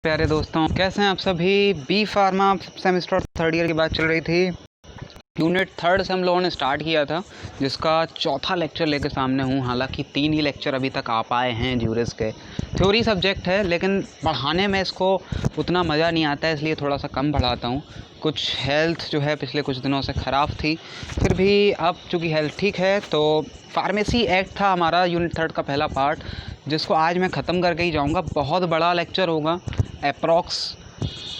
प्यारे दोस्तों, कैसे हैं आप सभी। B pharma semester third year की बात चल रही थी। यूनिट थर्ड से हम लोगों ने स्टार्ट किया था, जिसका चौथा लेक्चर लेकर सामने हूँ। हालांकि 3 ही लेक्चर अभी तक आ पाए हैं। ज्यूरिस के थ्योरी सब्जेक्ट है, लेकिन पढ़ाने में इसको उतना मज़ा नहीं आता है, इसलिए थोड़ा सा कम पढ़ाता हूँ। कुछ हेल्थ जो है पिछले कुछ दिनों से ख़राब थी, फिर भी अब चूँकि हेल्थ ठीक है तो फार्मेसी एक्ट था हमारा यूनिट थर्ड का पहला पार्ट, जिसको आज मैं ख़त्म करके ही जाऊँगा। बहुत बड़ा लेक्चर होगा, अप्रॉक्स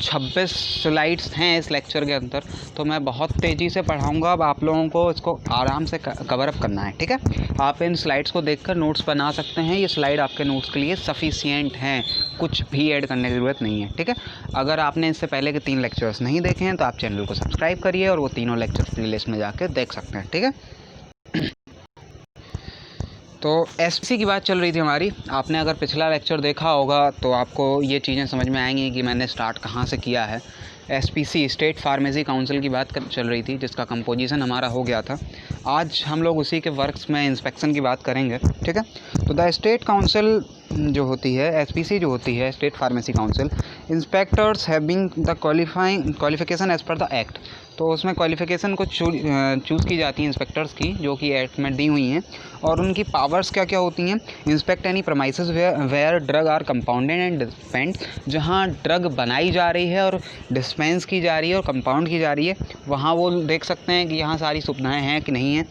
26 स्लाइड्स हैं इस लेक्चर के अंदर, तो मैं बहुत तेज़ी से पढ़ाऊँगा। अब आप लोगों को इसको आराम से कवर अप करना है, ठीक है। आप इन स्लाइड्स को देखकर नोट्स बना सकते हैं। ये स्लाइड आपके नोट्स के लिए सफिशिएंट हैं, कुछ भी ऐड करने की ज़रूरत नहीं है, ठीक है। अगर आपने इससे पहले के 3 लेक्चर्स नहीं देखे हैं तो आप चैनल को सब्सक्राइब करिए और वो तीनों लेक्चर्स प्लेलिस्ट में जाकर देख सकते हैं, ठीक है। तो एसपीसी की बात चल रही थी हमारी। आपने अगर पिछला लेक्चर देखा होगा तो आपको ये चीज़ें समझ में आएंगी कि मैंने स्टार्ट कहाँ से किया है। एसपीसी स्टेट फार्मेसी काउंसिल की बात चल रही थी, जिसका कंपोजिशन हमारा हो गया था। आज हम लोग उसी के वर्क्स में इंस्पेक्शन की बात करेंगे, ठीक है। तो द स्टेट काउंसिल जो होती है, एसपीसी जो होती है, state pharmacy council, inspectors having the qualification as per the act. तो उसमें क्वालिफ़िकेशन को चूज़ की जाती हैं इंस्पेक्टर्स की, जो कि एक्ट में दी हुई हैं। और उनकी पावर्स क्या क्या होती हैं। Inspect any premises where drug are compounded and dispense. जहाँ ड्रग बनाई जा रही है और डिस्पेंस की जा रही है और कंपाउंड की जा रही है, वहाँ वो देख सकते हैं कि यहाँ सारी सुविधाएँ हैं कि नहीं हैं।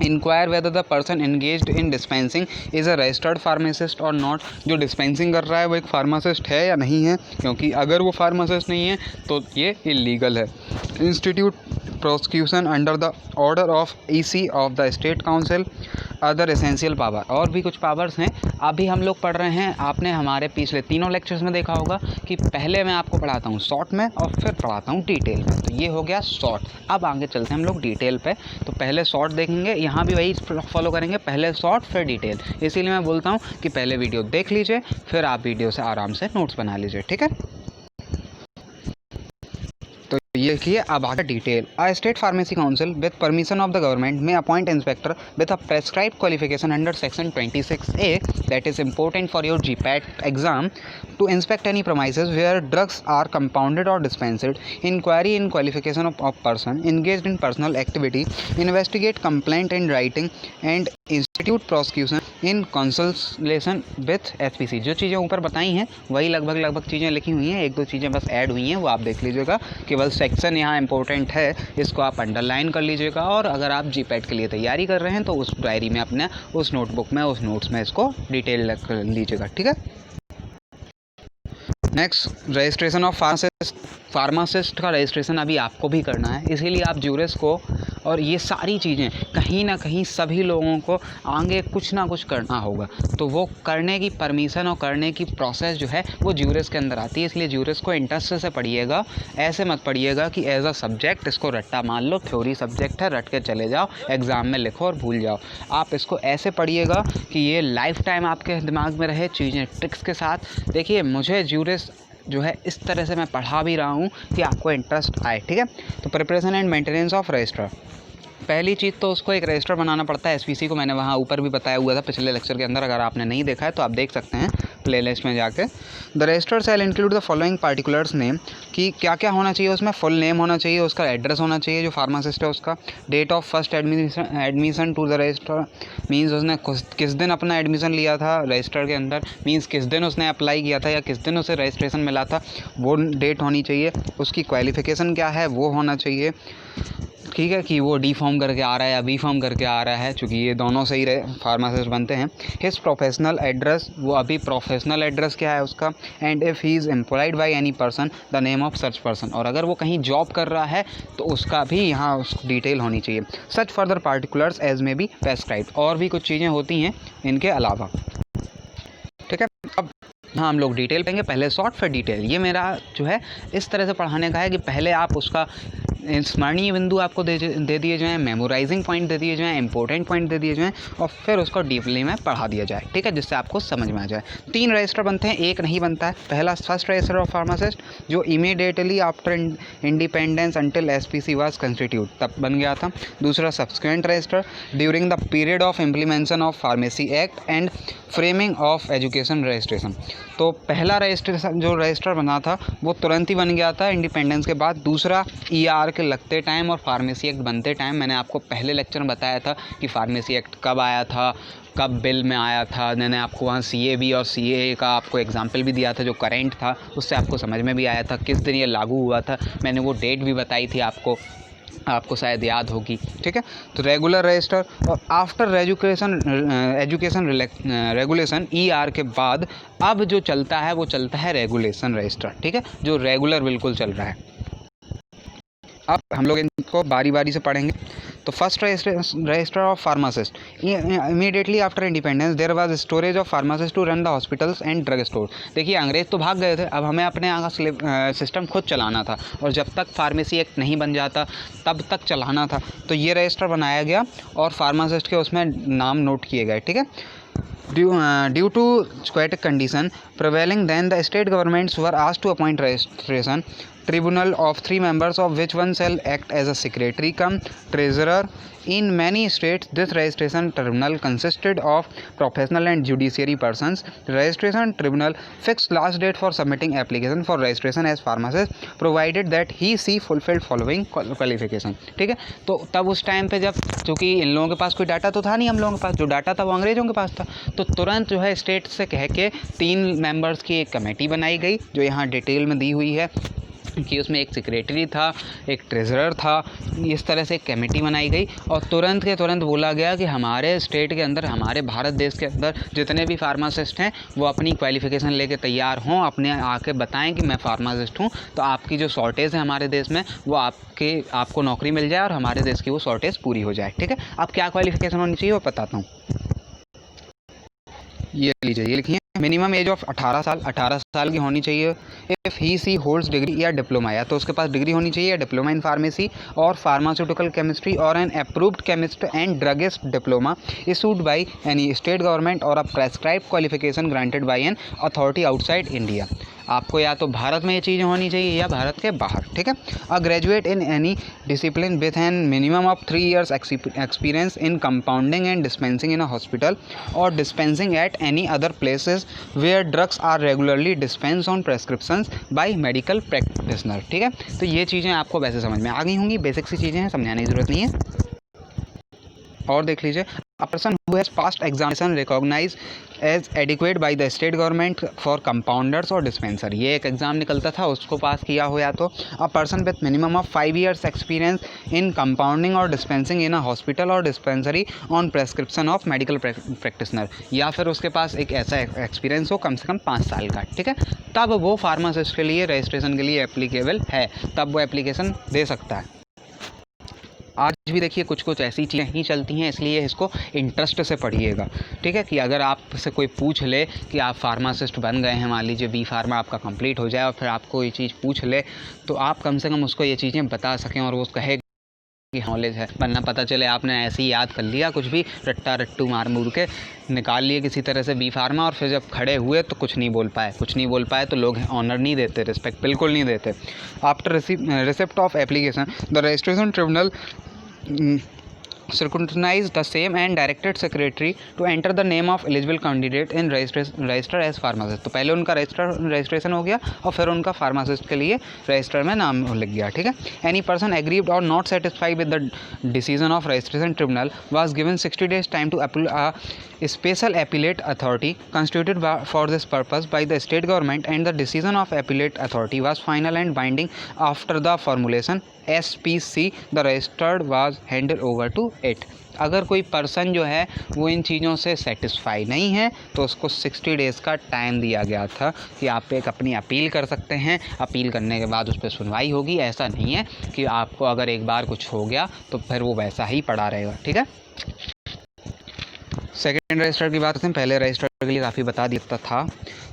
Inquire whether the person engaged in dispensing is a registered pharmacist और नॉट। जो डिस्पेंसिंग कर रहा है वो एक फार्मासिस्ट है या नहीं है, क्योंकि अगर वो फार्मासिस्ट नहीं है तो ये इलीगल है। Institute prosecution under the order of EC of the state council. Other essential power, और भी कुछ पावर्स हैं। अभी हम लोग पढ़ रहे हैं, आपने हमारे पिछले तीनों लेक्चर्स में देखा होगा कि पहले मैं आपको पढ़ाता हूँ शॉर्ट में और फिर पढ़ाता हूँ डिटेल में। तो ये हो गया शॉर्ट। अब आगे चलते हैं हम लोग डिटेल पे। तो पहले शॉर्ट देखेंगे, यहाँ भी वही फॉलो करेंगे, पहले शॉर्ट फिर डिटेल। इसीलिए मैं बोलता हूँ कि पहले वीडियो देख लीजिए, फिर आप वीडियो से आराम से नोट्स बना लीजिए, ठीक है। ये देखिए, अब आगे detail. A state pharmacy council with permission of the government may appoint inspector with a prescribe qualification under section 26A that is important for your GPAT exam to inspect any premises where drugs are compounded or dispensed, inquiry in qualification of person engaged in personal activity, investigate complaint in writing and institute prosecution in consultation with SPC। जो चीज़ें ऊपर बताई हैं वही लगभग चीज़ें लिखी हुई हैं, 1-2 चीज़ें बस ऐड हुई हैं, वो आप देख लीजिएगा। केवल सेक्शन यहाँ इंपॉर्टेंट है, इसको आप अंडरलाइन कर लीजिएगा। और अगर आप जीपैट के लिए तैयारी कर रहे हैं तो उस डायरी में अपने उस नोटबुक में, उस नोट्स में इसको डिटेल कर लीजिएगा, ठीक है। नेक्स्ट, रजिस्ट्रेशन ऑफ फार्मासिस्ट का रजिस्ट्रेशन अभी आपको भी करना है, इसीलिए आप ज्यूरिस को और ये सारी चीज़ें कहीं ना कहीं सभी लोगों को आगे कुछ ना कुछ करना होगा। तो वो करने की परमिशन और करने की प्रोसेस जो है वो ज्यूरिस के अंदर आती है। इसलिए ज्यूरिस को इंटरेस्ट से पढ़िएगा, ऐसे मत पढ़िएगा कि एज अ सब्जेक्ट इसको रट्टा मान लो, थ्योरी सब्जेक्ट है, रट के चले जाओ, एग्ज़ाम में लिखो और भूल जाओ। आप इसको ऐसे पढ़िएगा कि ये लाइफ टाइम आपके दिमाग में रहे, चीज़ें ट्रिक्स के साथ। देखिए, मुझे ज्यूरिस जो है इस तरह से मैं पढ़ा भी रहा हूँ कि आपको इंटरेस्ट आए, ठीक है। तो preparation and maintenance of register, पहली चीज़ तो उसको एक रजिस्टर बनाना पड़ता है। एसपीसी को मैंने वहाँ ऊपर भी बताया हुआ था पिछले लेक्चर के अंदर, अगर आपने नहीं देखा है तो आप देख सकते हैं प्लेलिस्ट में जाके। The register shall include the following particulars name, कि क्या क्या होना चाहिए उसमें। फुल नेम होना चाहिए, उसका एड्रेस होना चाहिए जो फार्मासिस्ट है उसका, date of first admission to the register, means उसने किस दिन अपना एडमिशन लिया था रजिस्टर के अंदर, मीन्स किस दिन उसने अप्लाई किया था या किस दिन उसे रजिस्ट्रेशन मिला था, वो डेट होनी चाहिए। उसकी क्वालिफ़िकेशन क्या है वो होना चाहिए, ठीक है, कि वो डी फॉर्म करके आ रहा है या बी फॉर्म करके आ रहा है, चूँकि ये दोनों सही फार्मासिस्ट बनते हैं। हिज प्रोफेशनल एड्रेस, वो अभी प्रोफेशनल एड्रेस क्या है उसका। And if he is employed by any person the name of such person, और अगर वो कहीं जॉब कर रहा है तो उसका भी यहाँ डिटेल होनी चाहिए। सच further particulars as may B prescribed, और भी कुछ चीज़ें होती हैं इनके अलावा, ठीक है। अब हाँ, हम लोग डिटेल पढ़ेंगे, पहले शॉर्ट फिर डिटेल। ये मेरा जो है इस तरह से पढ़ाने का है कि पहले आप उसका स्मरणीय बिंदु आपको दे दिए जाएँ, मेमोराइजिंग पॉइंट दे दिए जाएँ, इंपॉर्टेंट पॉइंट दे दिए जाएँ और फिर उसको डीपली में पढ़ा दिया जाए, ठीक है, जिससे आपको समझ में आ जाए। 3 रजिस्टर बनते हैं, एक नहीं बनता है। पहला फर्स्ट रजिस्टर ऑफ फार्मासिस्ट जो immediately after independence until SPC was constitute, तब बन गया था। दूसरा subsequent register during the period of implementation of pharmacy act and framing of education registration. तो पहला रजिस्ट्रेशन जो रजिस्टर बना था वो तुरंत ही बन गया था इंडिपेंडेंस के बाद। दूसरा ईआर के लगते टाइम और फार्मेसी एक्ट बनते टाइम, मैंने आपको पहले लेक्चर में बताया था कि फार्मेसी एक्ट कब आया था, कब बिल में आया था। मैंने आपको वहाँ CAB और CAA का आपको एग्जाम्पल भी दिया था जो करेंट था, उससे आपको समझ में भी आया था किस दिन ये लागू हुआ था। मैंने वो डेट भी बताई थी आपको शायद याद होगी, ठीक है। तो रेगुलर रजिस्टर और आफ्टर एजुकेशन रेगुलेशन ER के बाद अब जो चलता है वो चलता है रेगुलेशन रजिस्टर, ठीक है, जो रेगुलर बिल्कुल चल रहा है। अब हम लोग इनको बारी बारी से पढ़ेंगे। तो first register of pharmacist, immediately after independence there was storage of pharmacist to run the hospitals and drug store. देखिए अंग्रेज तो भाग गए थे, अब हमें अपने यहाँ का सिस्टम खुद चलाना था और जब तक फार्मेसी एक्ट नहीं बन जाता तब तक चलाना था। तो ये रजिस्टर बनाया गया और फार्मासिस्ट के उसमें नाम नोट किए गए, ठीक है। Due to squatic condition prevailing then, the state governments were asked to appoint registration tribunal of 3 members, of which one shall act as a secretary cum treasurer. In many states, this registration tribunal consisted of professional and judiciary persons. The registration tribunal fixed last date for submitting application for registration as pharmacist, provided that she fulfilled following qualification, ठीक है। तो तब उस time पे जब चूँकि इन लोगों के पास कोई डाटा तो था नहीं, हम लोगों के पास जो डाटा था वो अंग्रेज़ों के पास था, तो तुरंत जो है स्टेट से कह के 3 मेंबर्स की एक कमेटी बनाई गई जो यहाँ डिटेल में दी हुई है कि उसमें एक सेक्रेटरी था, एक ट्रेजरर था, इस तरह से एक कमेटी बनाई गई और तुरंत के तुरंत बोला गया कि हमारे स्टेट के अंदर, हमारे भारत देश के अंदर जितने भी फार्मासिस्ट हैं वो अपनी क्वालिफ़िकेशन लेके तैयार हों, अपने आके बताएं कि मैं फार्मासिस्ट हूँ, तो आपकी जो शॉर्टेज है हमारे देश में वो आपको नौकरी मिल जाए और हमारे देश की वो शॉर्टेज पूरी हो जाए, ठीक है। अब क्या क्वालिफ़िकेशन होनी चाहिए वो बताता हूँ। ये लीजिए, ये लिखिए, मिनिमम एज ऑफ 18 साल की होनी चाहिए। इफ़ ही होल्ड्स डिग्री या डिप्लोमा, या तो उसके पास डिग्री होनी चाहिए या डिप्लोमा इन फार्मेसी और फार्मास्यूटिकल केमिस्ट्री और an approved chemist and druggist diploma issued by any state government और a prescribe qualification granted by an authority outside India. आपको या तो भारत में ये चीज़ें होनी चाहिए या भारत के बाहर, ठीक है। A graduate in any discipline with an minimum of 3 years experience in compounding and dispensing in a hospital और dispensing at any other places where drugs are regularly dispense on prescriptions by medical practitioner, ठीक है। तो ये चीज़ें आपको वैसे समझ में आ गई होंगी, बेसिक सी चीज़ें हैं, समझाने की ज़रूरत नहीं है। और देख लीजिए, a person who has passed examination recognized as adequate by the state government for compounders or dispenser, ये एक एग्ज़ाम निकलता था, उसको पास किया हो या तो। a person with minimum of 5 years experience in compounding or dispensing in a hospital or dispensary on prescription of medical practitioner, या फिर उसके पास एक ऐसा एक्सपीरियंस हो कम से कम 5 साल का, ठीक है, तब वो फार्मासिस्ट के लिए रजिस्ट्रेशन के लिए एप्लीकेबल है, तब वो एप्लीकेशन दे सकता है। आज भी देखिए कुछ कुछ ऐसी चीज़ें ही चलती हैं, इसलिए इसको इंटरेस्ट से पढ़िएगा, ठीक है। कि अगर आपसे कोई पूछ ले कि आप फार्मासिस्ट बन गए हैं, मान लीजिए B फार्मा आपका कंप्लीट हो जाए और फिर आपको ये चीज़ पूछ ले, तो आप कम से कम उसको ये चीज़ें बता सकें और वो कहे कि नॉलेज है, वरना पता चले आपने ऐसे ही याद कर लिया, कुछ भी रट्टू मार मूर के निकाल लिए किसी तरह से B फार्मा और फिर जब खड़े हुए तो कुछ नहीं बोल पाए तो लोग ऑनर नहीं देते, रिस्पेक्ट बिल्कुल नहीं देते। After receipt of application the registration tribunal scrutinized the same and directed secretary to enter the name of eligible candidate in register as pharmacist। तो पहले उनका रजिस्ट्रेशन हो गया और फिर उनका फार्मासिस्ट के लिए रजिस्टर में नाम लिख गया, ठीक है। एनी पर्सन एग्रीव्ड और not satisfied with the decision of registration tribunal was given 60 days time to appeal a special appellate authority constituted for this purpose by the state government, and the decision of appellate authority was final and binding after the formulation SPC the registered was handed over to it। अगर कोई person जो है वो इन चीज़ों से satisfy नहीं है तो उसको 60 डेज़ का टाइम दिया गया था कि आप एक अपनी अपील कर सकते हैं, अपील करने के बाद उस पर सुनवाई होगी। ऐसा नहीं है कि आपको अगर एक बार कुछ हो गया तो फिर वो वैसा ही पड़ा रहेगा, ठीक है। सेकेंड सेकेंड रजिस्टर की बात करते हैं, पहले रजिस्टर के लिए काफ़ी बता देता था।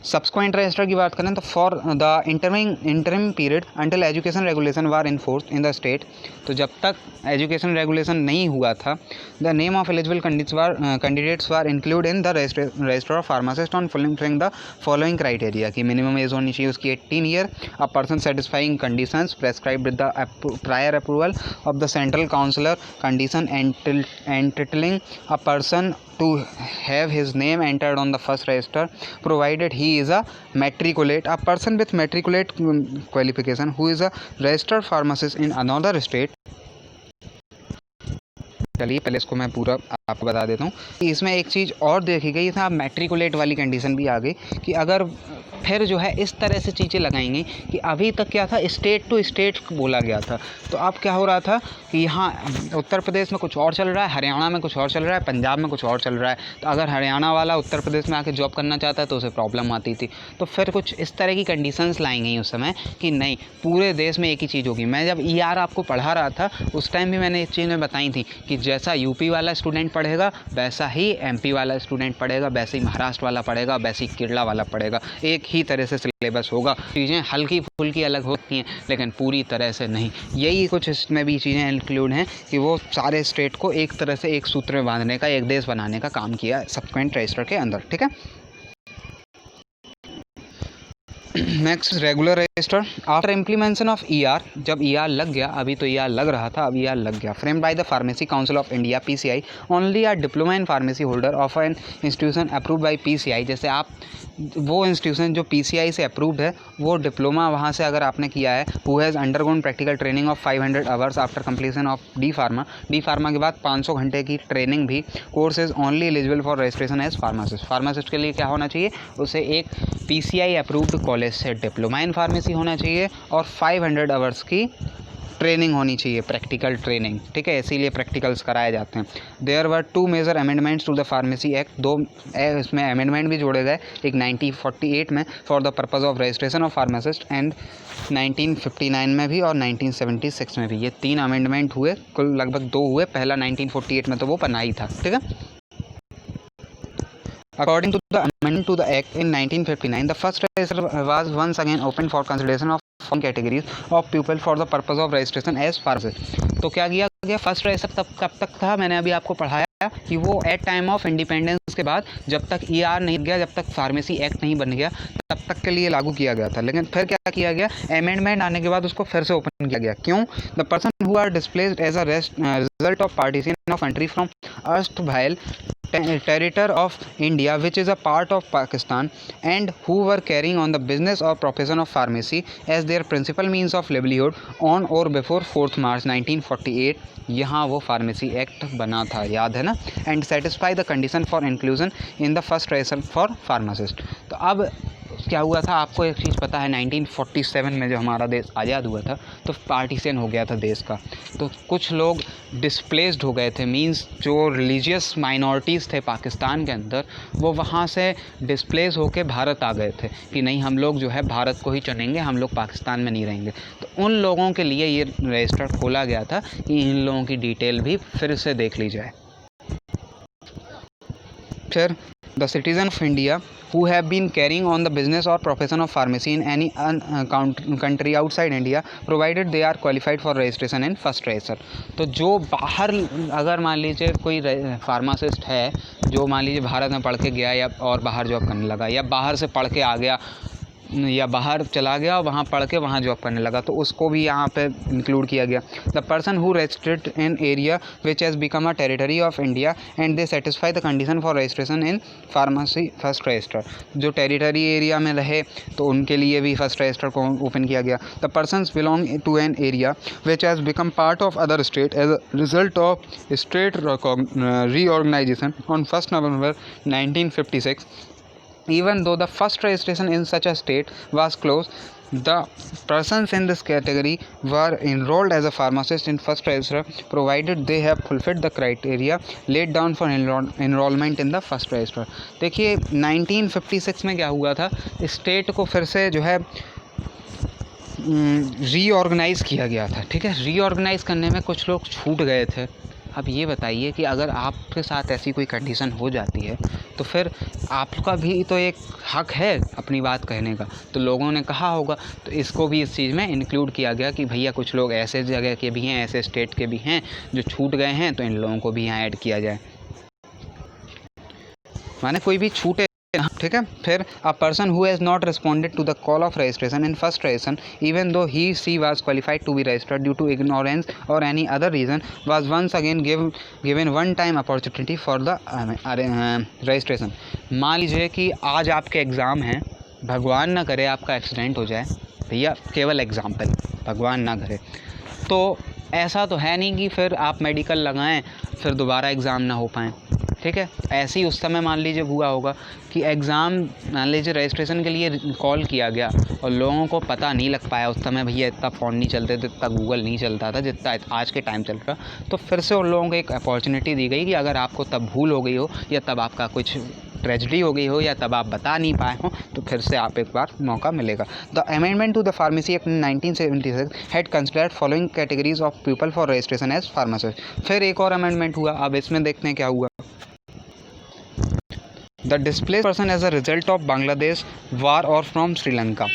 सब्सिक्वेंट रजिस्टर की बात करें तो for the interim period until education regulation were in force in the state, तो जब तक एजुकेशन रेगुलेशन नहीं हुआ था, the name of eligible candidates were include in the register of pharmacist on fulfilling the following criteria कि minimum age होनी चाहिए उसकी 18 year, a person satisfying conditions prescribe with the prior approval of the central councillor, condition entitling a person to have his name entered on the first register provided he is a person with matriculate qualification who is a registered pharmacist in another state। चलिए पहले इसको मैं पूरा आपको बता देता हूँ। इसमें एक चीज़ और देखी गई था, मैट्रिकुलेट वाली कंडीशन भी आ गई कि अगर फिर जो है इस तरह से चीज़ें लगाएंगे कि अभी तक क्या था, स्टेट टू स्टेट बोला गया था, तो अब क्या हो रहा था कि यहाँ उत्तर प्रदेश में कुछ और चल रहा है, हरियाणा में कुछ और चल रहा है, पंजाब में कुछ और चल रहा है, तो अगर हरियाणा वाला उत्तर प्रदेश में आके जॉब करना चाहता है तो उसे प्रॉब्लम आती थी। तो फिर कुछ इस तरह की कंडीशंस लाई गई उस समय कि नहीं, पूरे देश में एक ही चीज़ होगी। मैं जब ER आपको पढ़ा रहा था उस टाइम भी मैंने इस चीज़ में बताई थी कि जैसा यूपी वाला स्टूडेंट पढ़ेगा वैसा ही MP वाला स्टूडेंट पढ़ेगा, वैसे ही महाराष्ट्र वाला पढ़ेगा, वैसे ही केरला वाला पढ़ेगा, एक ही तरह से सिलेबस होगा। चीज़ें हल्की फुल्की अलग होती हैं लेकिन पूरी तरह से नहीं। यही कुछ इसमें भी चीज़ें इंक्लूड हैं कि वो सारे स्टेट को एक तरह से एक सूत्र में बांधने का, एक देश बनाने का काम किया सब्सिक्वेंट रजिस्टर के अंदर, ठीक है। Next regular register after implementation of ER, जब ER लग गया, अभी तो ER लग रहा था, अब ER लग गया। Frame by the pharmacy council of India PCI only a diploma in pharmacy holder of an institution approved by PCI। जैसे आप वो इंस्टीट्यूशन जो PCI से अप्रूव्ड है, वो डिप्लोमा वहाँ से अगर आपने किया है, who has undergone practical training of 500 hours after completion of D pharma के बाद 500 घंटे की ट्रेनिंग भी, course is only eligible for registration as pharmacist. Pharmacist के लिए क्या होना चाहिए, उसे एक PCI अप्रूव्ड कॉलेज से डिप्लोमा इन फार्मेसी होना चाहिए और 500 आवर्स की ट्रेनिंग होनी चाहिए, प्रैक्टिकल ट्रेनिंग, ठीक है, इसीलिए प्रैक्टिकल्स कराए जाते हैं। There were 2 major amendments to the pharmacy act, 2 इसमें अमेंडमेंट भी जोड़े गए, एक 1948 में for the purpose of registration of pharmacist and 1959 में भी और 1976 में भी। ये 3 अमेंडमेंट हुए, कुल लगभग 2 हुए। पहला 1948 में तो वो बना ही था, ठीक है। According to the amendment to the Act in 1959, the first register was once again open for consideration of following categories of people for the purpose of registration as pharmacist। तो क्या किया गया, फर्स्ट रजिस्टर तब कब तक था, मैंने अभी आपको पढ़ाया कि वो एट टाइम ऑफ इंडिपेंडेंस के बाद, जब तक ER नहीं गया, जब तक फार्मेसी एक्ट नहीं बन गया, तब तक के लिए लागू किया गया था। लेकिन फिर क्या किया गया, अमेंडमेंट आने के बाद उसको फिर से ओपन किया गया। क्यों, the person who are displaced as a result of partition of country from erstwhile territory of India which is a part of Pakistan and who were carrying on the business or profession of pharmacy as their principal means of livelihood on or before 4th March 1948, यहाँ वो pharmacy act बना था, याद है ना, and satisfy the condition for inclusion in the first resistor for pharmacist. तो अब क्या हुआ था, आपको एक चीज़ पता है, 1947 में जो हमारा देश आज़ाद हुआ था तो पार्टीशन हो गया था देश का, तो कुछ लोग डिस्प्लेस्ड हो गए थे, मींस जो रिलीजियस माइनॉरिटीज़ थे पाकिस्तान के अंदर, वो वहाँ से डिस्प्लेस होके भारत आ गए थे कि नहीं, हम लोग जो है भारत को ही चुनेंगे, हम लोग पाकिस्तान में नहीं रहेंगे। तो उन लोगों के लिए ये रजिस्टर खोला गया था कि इन लोगों की डिटेल भी फिर से देख ली जाए। फिर the citizen of India who have been carrying on the business or profession of pharmacy in any country outside India provided they are qualified for registration in first register। तो जो बाहर, अगर मान लीजिए कोई फार्मासिस्ट है जो मान लीजिए भारत में पढ़ के गया या और बाहर जॉब करने लगा, या बाहर से पढ़ के आ गया या बाहर चला गया और वहाँ पढ़ के वहाँ जॉब करने लगा, तो उसको भी यहाँ पे इंक्लूड किया गया। The person who registered in area which has become a territory of India and they satisfy the condition for registration in pharmacy first resistor, जो टेरिटरी एरिया में रहे तो उनके लिए भी फर्स्ट रजिस्टर को ओपन किया गया। The persons belong to an area which has become part of other state as a result of state reorganisation on 1 November 1956। Even though the first registration in such a state was closed, the persons in this category were enrolled as a pharmacist in first register provided they have fulfilled the criteria laid down for enrollment in the first register। देखिए 1956 में क्या हुआ था, state को फिर से जो है रीऑर्गेनाइज़ किया गया था, ठीक है। रीऑर्गेनाइज़ करने में कुछ लोग छूट गए थे, अब ये बताइए कि अगर आपके साथ ऐसी कोई कंडीशन हो जाती है तो फिर आपका भी तो एक हक है अपनी बात कहने का, तो लोगों ने कहा होगा। तो इसको भी इस चीज़ में इंक्लूड किया गया कि भैया कुछ लोग ऐसे जगह के भी हैं, ऐसे स्टेट के भी हैं जो छूट गए हैं, तो इन लोगों को भी यहाँ ऐड किया जाए, माने कोई भी छूटे, ठीक है। फिर a person who has not responded to the call of registration in first registration even though he she was qualified to be registered due to ignorance और any other reason was once again given one time opportunity for the registration. मान लीजिए कि आज आपके exam हैं, भगवान ना करे आपका एक्सीडेंट हो जाए, भैया केवल एग्जाम्पल, भगवान ना करे, तो ऐसा तो है नहीं कि फिर आप मेडिकल लगाएं फिर दोबारा एग्ज़ाम ना हो पाएँ, ठीक है। ऐसे ही उस समय मान लीजिए हुआ होगा कि एग्ज़ाम, मान लीजिए रजिस्ट्रेशन के लिए कॉल किया गया और लोगों को पता नहीं लग पाया, उस समय भैया इतना फ़ोन नहीं चलते थे, इतना गूगल नहीं चलता था जितना आज के टाइम चल रहा, तो फिर से उन लोगों को एक अपॉर्चुनिटी दी गई कि अगर आपको तब भूल हो गई हो या तब आपका कुछ ट्रेजेडी हो गई हो या तब आप बता नहीं पाए हो, तो फिर से आप एक बार मौका मिलेगा। The amendment to the pharmacy act 1976 had considered following categories of people for registration as pharmacist. फिर एक और अमेंडमेंट हुआ, अब इसमें देखते हैं क्या हुआ। The displaced person as a result of Bangladesh war or from Sri Lanka,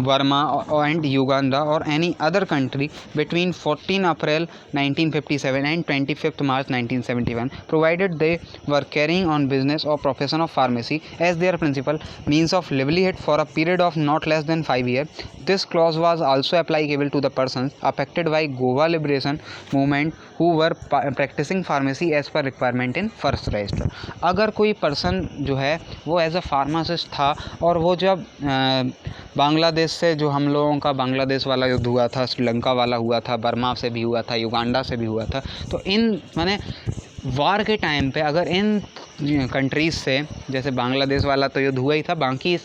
Burma and Uganda or any other country between 14 April 1957 and 25th March 1971, provided they were carrying on business or profession of pharmacy as their principal means of livelihood for a period of not less than 5 years. This clause was also applicable to the persons affected by Goa liberation movement who were practicing pharmacy as per requirement in first register. अगर कोई person जो है वो as a pharmacist था और वो जब बांग्लादेश से, जो हम लोगों का बांग्लादेश वाला युद्ध हुआ था, श्रीलंका वाला हुआ था, बर्मा से भी हुआ था, युगांडा से भी हुआ था, तो इन माने वार के टाइम पे अगर इन कंट्रीज़ से, जैसे बांग्लादेश वाला तो युद्ध हुआ ही था, बाकी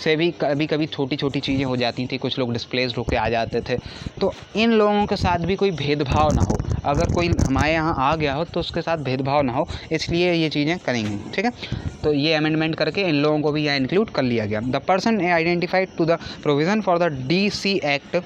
से भी कभी कभी छोटी छोटी चीज़ें हो जाती थी, कुछ लोग डिस्प्लेस्ड होकर आ जाते थे, तो इन लोगों के साथ भी कोई भेदभाव ना हो, अगर कोई हमारे यहाँ आ गया हो तो उसके साथ भेदभाव ना हो, इसलिए ये चीज़ें करेंगे, ठीक है। तो ये अमेंडमेंट करके इन लोगों को भी यहाँ इंक्लूड कर लिया गया। The person identified to the provision for the DC act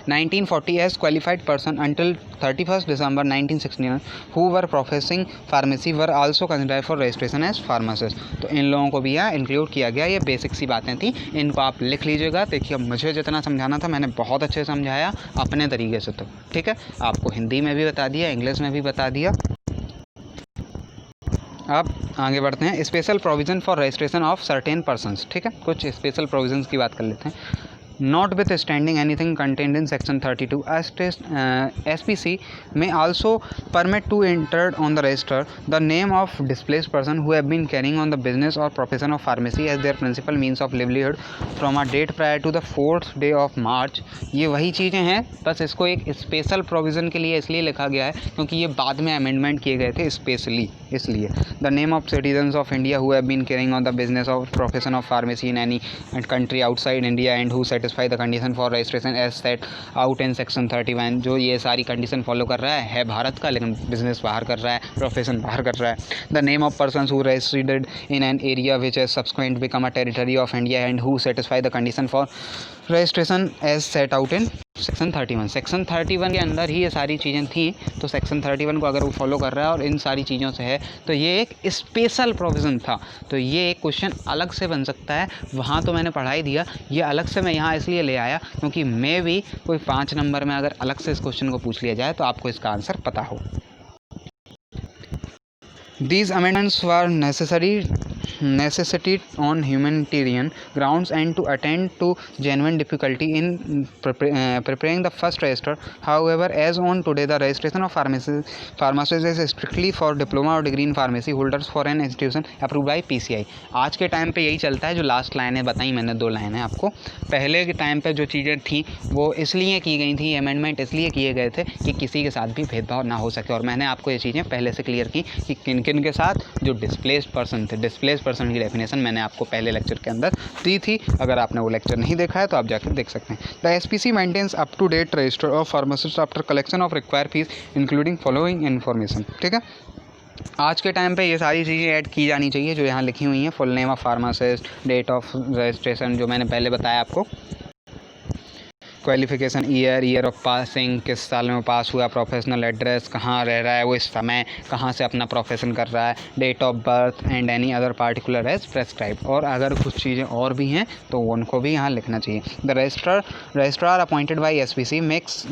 1940 as qualified person until 31st December 1969 who were professing pharmacy were also considered for registration as pharmacist। तो इन लोगों को भी यहाँ इंक्लूड किया गया। ये बेसिक सी बातें थी, इनको आप लिख लीजिएगा। देखिए मुझे जितना समझाना था मैंने बहुत अच्छे से समझाया अपने तरीके से, तो ठीक है, आपको हिंदी में भी बता दिया, इंग्लिश में भी बता दिया। अब आगे बढ़ते हैं। Special provision for registration of certain persons, ठीक है, कुछ स्पेशल प्रोविज़न्स की बात कर लेते हैं। Notwithstanding anything contained in section 32, SPC may also permit to enter on the register the name of displaced person who have been carrying on the business or profession of pharmacy as their principal means of livelihood from a date prior to the 4th day of March। ये वही चीज़ें हैं, बस इसको एक special provision के लिए इसलिए लिखा गया है क्योंकि ये बाद में अमेंडमेंट किए गए थे स्पेशली, इसलिए। The name of citizens of India who have been carrying on the business of profession of pharmacy in any country outside India and who satisfy the condition for registration as set out in section 31। जो ये सारी condition follow कर रहा है भारत का, लेकिन business बाहर कर रहा है, प्रोफेशन बाहर कर रहा है। The name of persons who resided in an area which has subsequent become a territory of India and who satisfy the condition for registration as set out in section 31। Section 31 के अंदर ही ये सारी चीज़ें थी, तो सेक्शन 31 को अगर वो फॉलो कर रहा है और इन सारी चीज़ों से है तो ये एक स्पेशल प्रोविज़न था। तो ये एक क्वेश्चन अलग से बन सकता है, वहाँ तो मैंने पढ़ा ही दिया, ये अलग से मैं यहाँ इसलिए ले आया क्योंकि मैं भी कोई 5 नंबर में अगर अलग से इस क्वेश्चन को पूछ लिया जाए तो आपको इसका आंसर पता हो। These amendments were necessity on humanitarian grounds and to attend to genuine difficulty in preparing the first register. However, as on today, the registration of pharmacists is strictly for diploma or degree in pharmacy holders for an institution approved by PCI। आज के time पे यही चलता है, जो last लाइनें बताई मैंने 2 लाइनें आपको। पहले के टाइम पे जो चीज़ें थी वो इसलिए की गई थी, अमेंडमेंट इसलिए किए गए थे कि किसी के साथ भी भेदभाव ना हो सके, और मैंने आपको ये चीज़ें पहले से क्लियर की कि किन किन के साथ, जो डिस्प्लेस्ड पर्सन थे। डिस्प्लेस्ड पर्सन की डेफिनेशन मैंने आपको पहले लेक्चर के अंदर दी थी, अगर आपने वो लेक्चर नहीं देखा है तो आप जाकर देख सकते हैं। The SPC maintains up to date register of pharmacist after collection of required fees including following information, ठीक है। आज के टाइम पे ये सारी चीज़ें ऐड की जानी चाहिए जो यहाँ लिखी हुई हैं, full name of pharmacist, date of registration जो मैंने पहले बताया आपको। क्वालिफिकेशन, ईयर ऑफ पासिंग, किस साल में पास हुआ, प्रोफेशनल एड्रेस, कहाँ रह रहा है वो इस समय, कहाँ से अपना प्रोफेशन कर रहा है, date of birth and any other particular as prescribe. और अगर कुछ चीज़ें और भी हैं तो उनको भी यहाँ लिखना चाहिए। The registrar appointed by SPC makes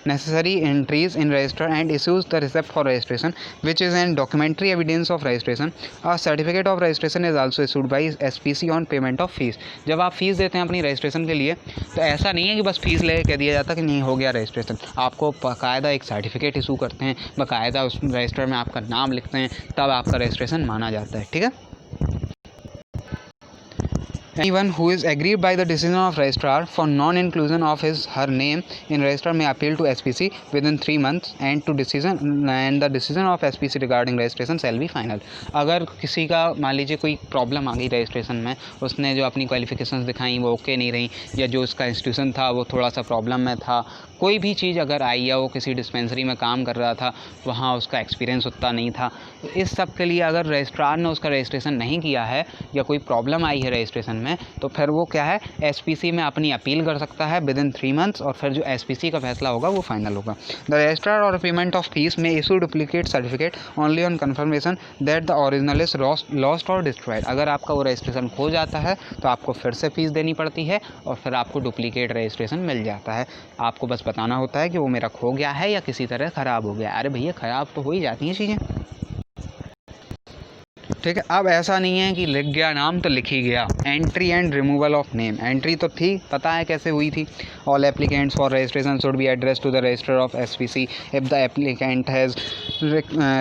necessary entries in register and issues the receipt for registration, which is an documentary evidence of registration. A certificate of registration is also issued by SPC on payment of fees. जब आप fees देते हैं अपनी registration के लिए तो ऐसा नहीं है कि बस फीस ले कह दिया जाता कि नहीं हो गया रजिस्ट्रेशन, आपको बाकायदा एक सर्टिफिकेट इशू करते हैं, बाकायदा उस रजिस्टर में आपका नाम लिखते हैं, तब आपका रजिस्ट्रेशन माना जाता है। ठीक है। Anyone who is aggrieved by the decision of registrar for non-inclusion of her name in register may appeal to SPC within 3 months and the decision of SPC regarding registration shall be final. अगर किसी का मान लीजिए कोई problem आ गई registration में, उसने जो अपनी क्वालिफिकेशंस दिखाई वो ओके नहीं रही, या जो उसका इंस्टीट्यूशन था वो थोड़ा सा प्रॉब्लम में था, कोई भी चीज़ अगर आई, या वो किसी डिस्पेंसरी में काम कर रहा था, वहाँ उसका एक्सपीरियंस उतना नहीं था, इस सब के लिए अगर रजिस्ट्रार ने उसका रजिस्ट्रेशन नहीं किया है या कोई प्रॉब्लम आई है रजिस्ट्रेशन में, तो फिर वो क्या है SPC में अपनी अपील कर सकता है विदिन 3 मंथ्स, और फिर जो SPC का फैसला होगा वो फाइनल होगा। द रजिस्ट्रार और पेमेंट ऑफ फीस में issue duplicate certificate only on confirmation that the original is lost और डिस्ट्रॉयड। अगर आपका वो रजिस्ट्रेशन खो जाता है तो आपको फिर से फीस देनी पड़ती है और फिर आपको डुप्लीकेट रजिस्ट्रेशन मिल जाता है। आपको बस बताना होता है कि वो मेरा खो गया है या किसी तरह ख़राब हो गया। अरे भैया ख़राब तो हो ही जाती हैं चीज़ें, ठीक है। अब ऐसा नहीं है कि लिख गया नाम तो लिख ही गया। Entry and removal of name, entry तो थी, पता है कैसे हुई थी। All applicants for registration should be address to the register of SPC if the applicant has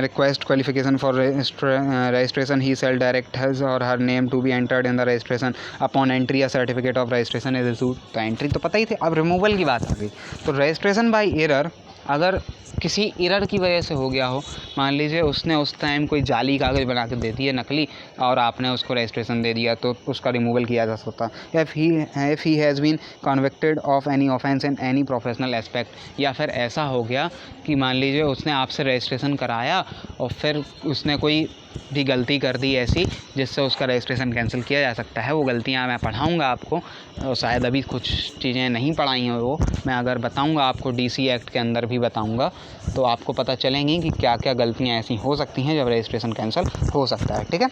request qualification for registration he shall direct his or her name to be entered in the registration upon entry a certificate of registration is issued। तो entry तो पता ही थी। अब removal की बात आ गई तो registration bye error, अगर किसी एरर की वजह से हो गया हो, मान लीजिए उसने उस टाइम कोई जाली कागज़ बना के दे दिए नकली और आपने उसको रजिस्ट्रेशन दे दिया, तो उसका रिमूवल किया जा सकता है। If he has been convicted of any offence in any professional aspect, या फिर ऐसा हो गया कि मान लीजिए उसने आपसे रजिस्ट्रेशन कराया और फिर उसने कोई भी गलती कर दी ऐसी जिससे उसका रजिस्ट्रेशन कैंसिल किया जा सकता है। वो गलतियाँ मैं पढ़ाऊँगा आपको, और शायद अभी कुछ चीज़ें नहीं पढ़ाई हैं वो मैं अगर बताऊँगा आपको, DC एक्ट के अंदर भी बताऊँगा, तो आपको पता चलेंगी कि क्या क्या गलतियाँ ऐसी हो सकती हैं जब रजिस्ट्रेशन कैंसिल हो सकता है। ठीक है।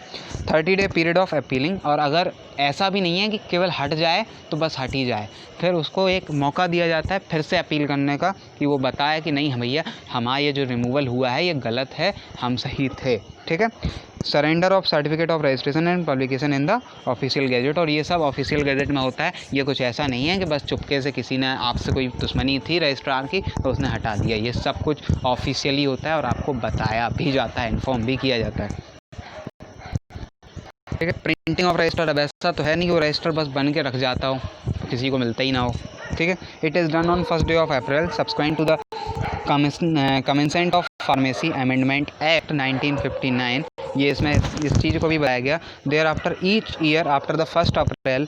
30 डे पीरियड ऑफ अपीलिंग, और अगर ऐसा भी नहीं है कि केवल हट जाए तो बस हट ही जाए, फिर उसको एक मौका दिया जाता है फिर से अपील करने का, कि वो बताए कि नहीं भैया हमारा ये जो रिमूवल हुआ है ये गलत है, हम सही थे। ठीक है। Surrender of certificate of registration and publication in the official gazette, और ये सब ऑफिशियल गैजेट में होता है। ये कुछ ऐसा नहीं है कि बस चुपके से किसी ने आपसे कोई दुश्मनी थी रजिस्ट्रार की तो उसने हटा दिया, ये सब कुछ ऑफिशियली होता है और आपको बताया भी जाता है, इन्फॉर्म भी किया जाता है। ठीक है। प्रिंटिंग ऑफ रजिस्टर, अब ऐसा तो है नहीं कि वो रजिस्टर बस बन के रख जाता हो तो किसी को मिलता ही ना हो। ठीक है। It is done on 1st day of April subsequent to the commencement of pharmacy amendment act 1959। ये इसमें इस चीज़ को भी बताया गया। Thereafter each year after the 1st April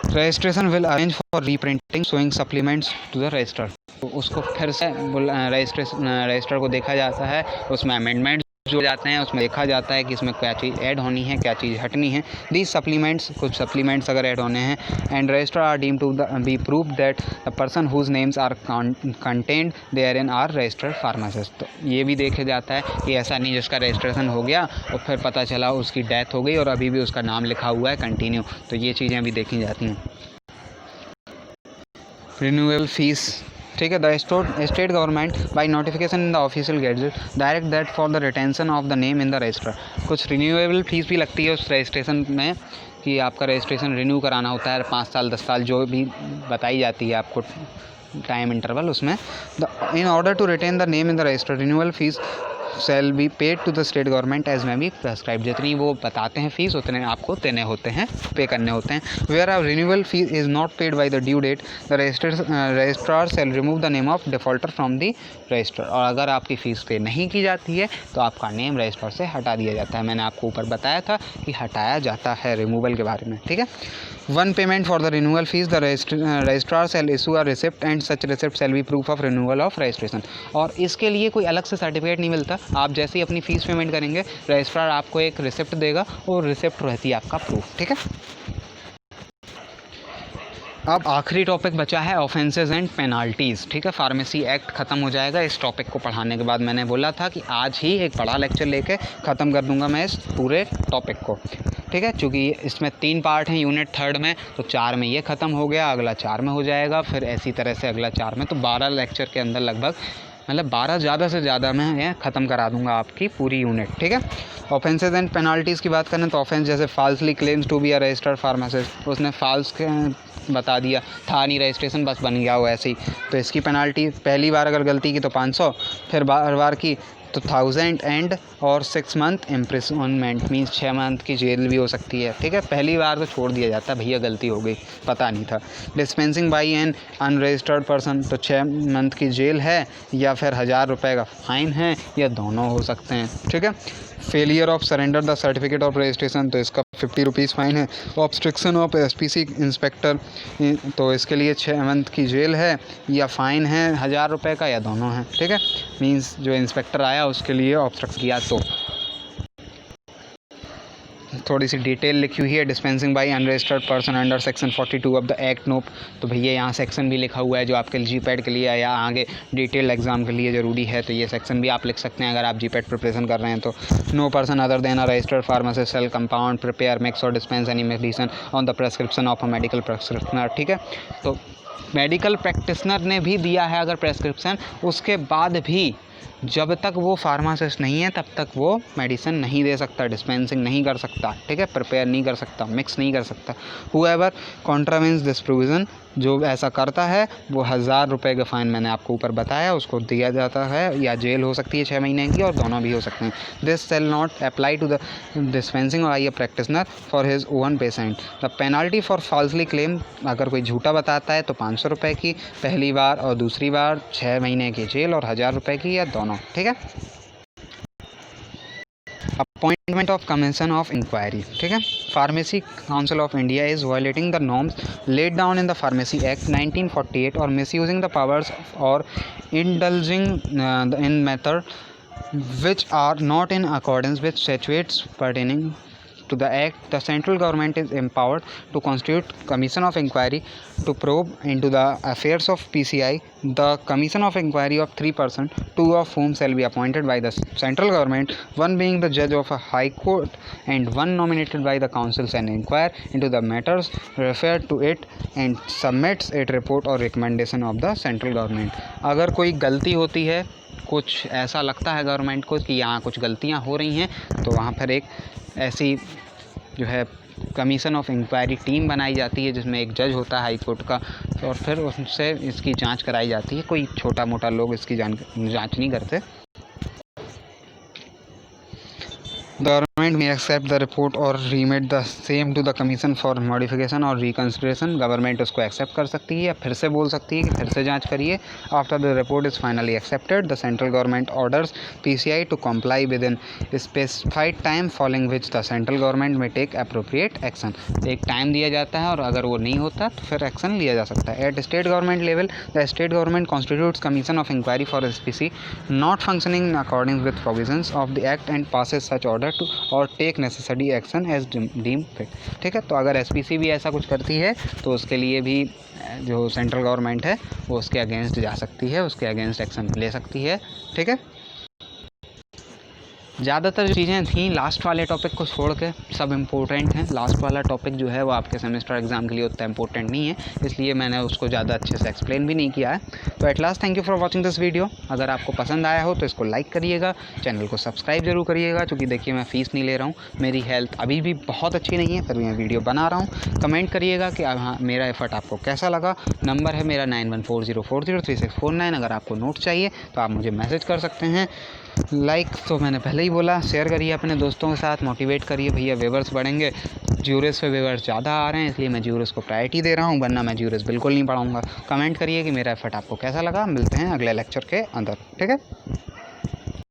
registration will arrange for reprinting showing supplements to the register. तो उसको फिर से रजिस्टर को देखा जाता है, उसमें अमेंडमेंट जो जाते हैं उसमें देखा जाता है कि इसमें क्या चीज़ ऐड होनी है, क्या चीज़ हटनी है। दीज सप्लीमेंट्स, कुछ सप्लीमेंट्स अगर ऐड होने हैं, and register are deem to be prove that the person whose names are contend there in are registered pharmacist. तो ये भी देखा जाता है कि ऐसा नहीं जिसका रजिस्ट्रेशन हो गया और फिर पता चला उसकी डेथ हो गई और अभी भी उसका नाम लिखा हुआ है कंटिन्यू, तो ये चीज़ें भी देखी जाती हैं। रिन्यूएबल फीस, ठीक है। The state government by notification in the official gazette direct that for the retention of the name in the register. कुछ रिन्यूएबल फीस भी लगती है उस रजिस्ट्रेशन में, कि आपका रजिस्ट्रेशन रिन्यू कराना होता है 5 साल 10 साल जो भी बताई जाती है आपको टाइम इंटरवल, उसमें in order to retain the name in the register renewal fees shall be paid to the state government as may be prescribe. जितनी वो बताते हैं फीस उतने आपको देने होते हैं, पे करने होते हैं। Where are renewal fees is not paid by the due date the registrar shall remove the name of defaulter from the register. और अगर आपकी फ़ीस पे नहीं की जाती है तो आपका नेम रजिस्टर से हटा दिया जाता है। मैंने आपको ऊपर बताया था कि हटाया जाता है रिमूवल के बारे में। ठीक है। One payment for the renewal fees the registrar shall issue a receipt and such receipt shall be proof of renewal of registration. और इसके लिए कोई अलग से सर्टिफिकेट नहीं मिलता, आप जैसे ही अपनी फ़ीस पेमेंट करेंगे रजिस्ट्रार आपको एक रिसिप्ट देगा और रिसिप्ट रहती है आपका प्रूफ। ठीक है। अब आखिरी टॉपिक बचा है ऑफेंसेस एंड पेनाल्टीज़। ठीक है, फार्मेसी एक्ट ख़त्म हो जाएगा इस टॉपिक को पढ़ाने के बाद। मैंने बोला था कि आज ही एक बड़ा लेक्चर लेके ख़त्म कर दूंगा मैं इस पूरे टॉपिक को। ठीक है, चूँकि इसमें 3 पार्ट हैं यूनिट 3 में, तो 4 में ये ख़त्म हो गया, अगला 4 में हो जाएगा, फिर ऐसी तरह से अगला 4 में, तो 12 लेक्चर के अंदर लगभग, मतलब 12 ज़्यादा से ज़्यादा मैं ये ख़त्म करा दूंगा आपकी पूरी यूनिट। ठीक है, ऑफेंसेस एंड पेनाल्टीज़ की बात करें तो ऑफेंस जैसे falsely claims to be a registered pharmacist, उसने फाल्स के बता दिया, था नहीं रजिस्ट्रेशन, बस बन गया वो ऐसे ही, तो इसकी पेनाल्टी पहली बार अगर गलती की तो 500, फिर बार बार की तो 1000 एंड और 6 मंथ इम्प्रिजनमेंट, मीन्स 6 मंथ की जेल भी हो सकती है। ठीक है, पहली बार तो छोड़ दिया जाता है, भैया गलती हो गई, पता नहीं था। Dispensing by N unregistered person, तो 6 मंथ की जेल है या फिर 1000 रुपये का फ़ाइन है, या दोनों हो सकते हैं। ठीक है, failure of surrender the certificate of registration, तो इसका 50 रुपीज़ फ़ाइन है। ऑब्स्ट्रक्शन ऑफ एसपीसी इंस्पेक्टर, तो इसके लिए 6 मंथ की जेल है या फ़ाइन है 1000 रुपये का, या दोनों हैं। ठीक है, मीन्स जो इंस्पेक्टर आया उसके लिए ऑब्स्ट्रक्ट किया तो। थोड़ी सी डिटेल लिखी हुई है, dispensing by unregistered person under section 42 of the act नोप, तो भैया यहाँ सेक्शन भी लिखा हुआ है जो आपके जीपैट के लिए या आगे डिटेल एग्जाम के लिए ज़रूरी है, तो ये सेक्शन भी आप लिख सकते हैं अगर आप जीपैट प्रिपरेशन कर रहे हैं तो। No person other than a registered pharmacist sell compound prepare mix और dispense any medicine on the prescription of a medical prescriptioner. ठीक है, तो मेडिकल प्रैक्टिशनर ने भी दिया है अगर प्रेस्क्रिप्शन, उसके बाद भी जब तक वो फार्मासिस्ट नहीं है तब तक वो मेडिसिन नहीं दे सकता, डिस्पेंसिंग नहीं कर सकता। ठीक है, प्रिपेयर नहीं कर सकता, मिक्स नहीं कर सकता। हुएवर कॉन्ट्रावेंस दिस प्रोविज़न, जो ऐसा करता है वो 1000 रुपये का फ़ाइन मैंने आपको ऊपर बताया उसको दिया जाता है, या जेल हो सकती है 6 महीने की, और दोनों भी हो सकते हैं। This shall not apply to the dispensing by a practitioner for his own patient. The penalty for falsely claim, अगर कोई झूठा बताता है तो 500 रुपये की पहली बार, और दूसरी बार 6 महीने की जेल और 1000 रुपये की, या दोनों। ठीक है, appointment of commission of inquiry. ठीक है, pharmacy council of India is violating the norms laid down in the pharmacy act 1948 और मिसयूजिंग द पावर्स और indulging in method which are not in accordance with statutes pertaining to the act. The central government is empowered to constitute commission of inquiry to probe into the affairs of PCI. The commission of inquiry of 3 persons, 2 of whom shall be appointed by the central government, one being the judge of a high court and one nominated by the council, and inquire into the matters referred to it and submits its report or recommendation of the central government. अगर कोई गलती होती है, कुछ ऐसा लगता है government को कि यहाँ कुछ गलतियाँ हो रही हैं, तो वहाँ पर एक ऐसी जो है कमीशन ऑफ इंक्वायरी टीम बनाई जाती है जिसमें एक जज होता है हाई कोर्ट का, और फिर उससे इसकी जांच कराई जाती है। कोई छोटा मोटा लोग इसकी जांच नहीं करते। The government may accept the report or remit the same to the commission for modification or reconsideration. Government उसको एक्सेप्ट कर सकती है या फिर से बोल सकती है कि फिर से जांच करिए। After the report is finally accepted, the central government orders PCI to comply within specified time, following which the central government may take appropriate action. एक टाइम दिया जाता है और अगर वो नहीं होता तो फिर एक्शन लिया जा सकता है। At state government level, the state government constitutes commission of inquiry for SPC not functioning in accordance with provisions of the act and passes such order to or take necessary action as deemed fit. ठीक है, तो अगर SPC भी ऐसा कुछ करती है तो उसके लिए भी जो सेंट्रल गवर्नमेंट है वो उसके अगेंस्ट जा सकती है, उसके अगेंस्ट एक्शन ले सकती है। ठीक है, ज़्यादातर जो चीज़ें थी लास्ट वाले टॉपिक को छोड़ के सब इम्पोर्टेंट हैं। लास्ट वाला टॉपिक जो है वो आपके सेमेस्टर एग्ज़ाम के लिए उतना इम्पोर्टेंट नहीं है, इसलिए मैंने उसको ज़्यादा अच्छे से एक्सप्लेन भी नहीं किया है। तो at last thank you for watching this video. अगर आपको पसंद आया हो तो इसको लाइक करिएगा, चैनल को सब्सक्राइब जरूर करिएगा, क्योंकि देखिए मैं फ़ीस नहीं ले रहा हूँ, मेरी हेल्थ अभी भी बहुत अच्छी नहीं है, फिर मैं वीडियो बना रहा हूँ। कमेंट करिएगा कि हाँ मेरा एफर्ट आपको कैसा लगा। नंबर है मेरा 9140403649। अगर आपको नोट चाहिए तो आप मुझे मैसेज कर सकते हैं। लाइक तो मैंने पहले ही बोला, शेयर करिए अपने दोस्तों के साथ, मोटिवेट करिए, भैया व्यूअर्स बढ़ेंगे। ज्यूरिस पे व्यूअर्स ज़्यादा आ रहे हैं इसलिए मैं ज्यूरिस को प्रायोरिटी दे रहा हूँ, वरना मैं ज्यूरिस बिल्कुल नहीं पढ़ाऊँगा। कमेंट करिए कि मेरा एफर्ट आपको कैसा लगा। मिलते हैं अगले लेक्चर के अंदर। ठीक है।